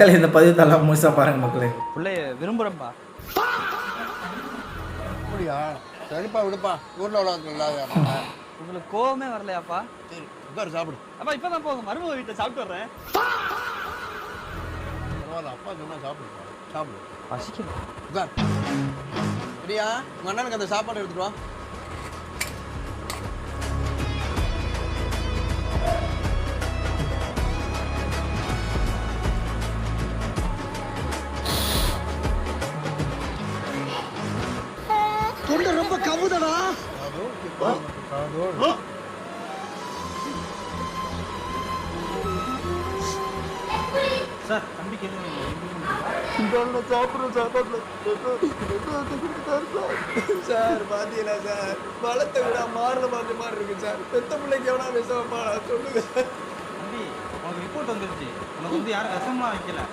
மக்களே இந்த பதிவு தரலாம் முழுசா பாருங்க மக்களே. பிள்ளைய விரும்புறப்பா. அப்படியா? சரிப்பா விடுப்பா. ஊர்ல உள்ளவங்க உங்களுக்கு கோவமே வரலையாப்பா? சரி உட்காரு சாப்பிடு. அப்பா இப்பதான் போங்க மருமக வீட்டை சாப்பிட்டு வர்றேன். பரவாயில்ல அப்பா சொன்னா சாப்பிடுப்பா. சாப்பிடு. பசிக்குது. உட்கார். பிரியா உங்க அண்ணனுக்கு அந்த சாப்பாடு எடுத்துட்டு வா. தொண்டை ரொம்ப கவுதடா. சார் தம்பிக்கு சார் பாத்தீங்களா சார், பழத்தை விட மாறுற மாதிரி இருக்கு சார். பெத்த பிள்ளைக்கு எவனா விஷமாப்பா சொல்லுங்க. தம்பி உனக்கு ரிப்போர்ட் வந்துருச்சு. உனக்கு யாரும் விஷம்லாம் வைக்கல.